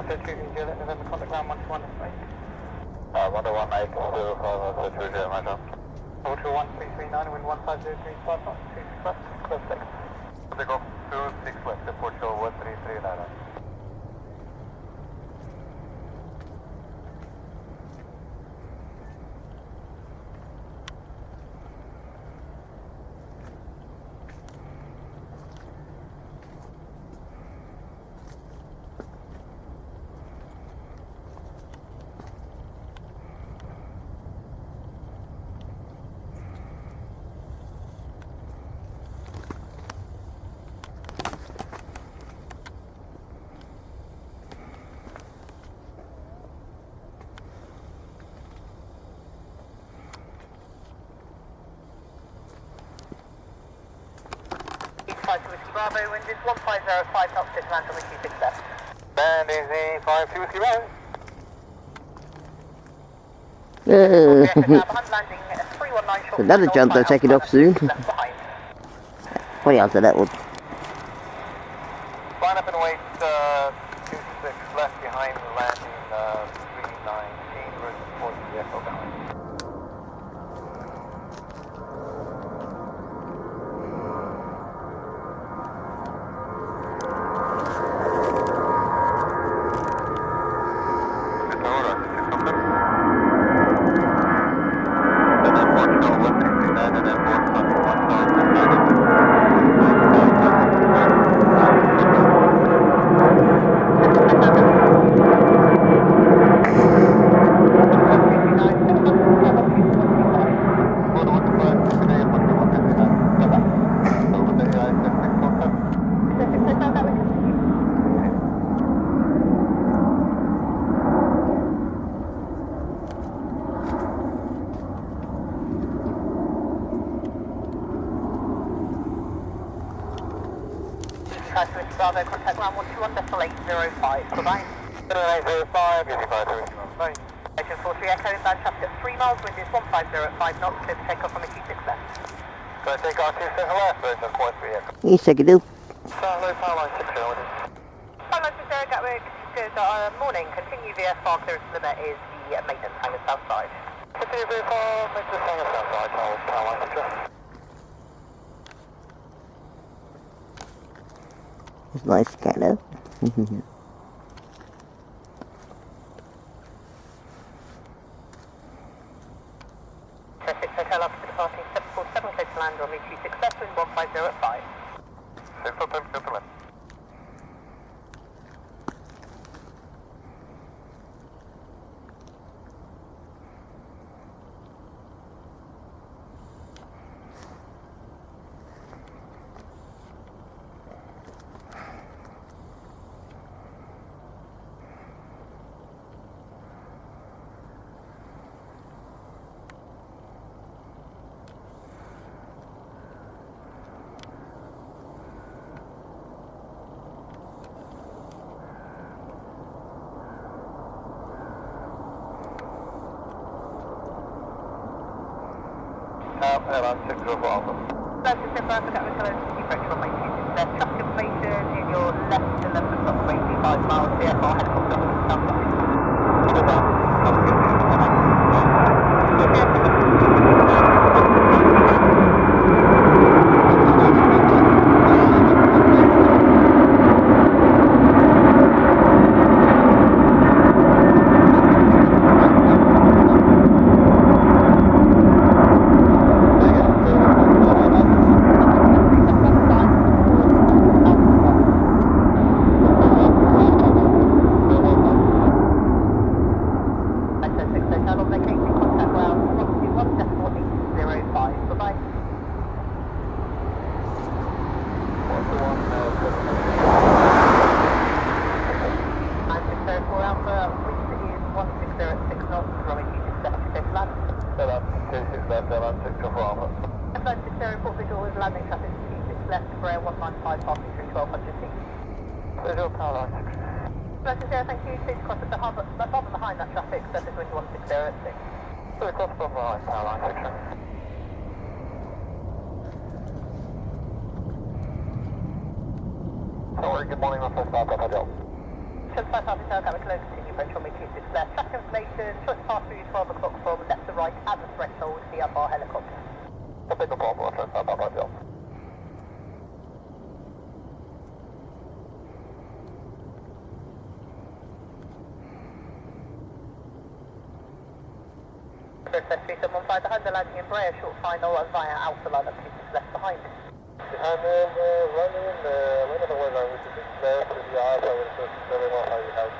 November, contact ground 121 display. 11805, 230, my job. 421 wind 15035 knots, 26 left, close 6. Take off 26 left, Portugal 13399. Bravo, wind is 1505 knots, 6 land on the 26 left. Band easy, 52 Whiskey Bravo. Another jump they'll take it off soon. Funny after that one. Line up and wait, 26 left behind landing 319, route towards the Echo Valley. Bravo, contact ground 121.805, bye-bye. 805, easy 52 bye. Station 43 Echo, inbound traffic at 3 miles, wind is 1505 knots, clear to take off on the 26 left. Can I take off 26 left, version 43 Echo? He's second do. Low power line 60, what is it? Power line 60, Gatwick, good morning, continue VF far clearance limit is the maintenance hangar south side. Continue VF maintenance hangar south side, power line 60. It's nice, kind of. Traffic Hotel after departing 747, close to land on the 26 left, wind 1505. 647, close to land. Airline 604 Alpha. That's just in Gatwick, hello, Gatwick on my 26 left, traffic information in your left 11 o'clock, 85 miles, VFR helicopter, south side. Confirm South Hotel, Gatwick, Cologne, continue approach runway 26 left. Traffic information, short pass through 12 o'clock from left to right at the threshold via bar helicopter. Copy the ball, water, about Bill. Process 3715, the Honda landing in Brea, short final via Alpha line up 26 left behind. Behind running one of the weather, which is left to the Alpha, which is very well how you have.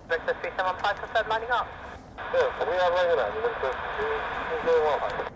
Process 3715, confirm lining up. Yeah, so we are running that. It's very well.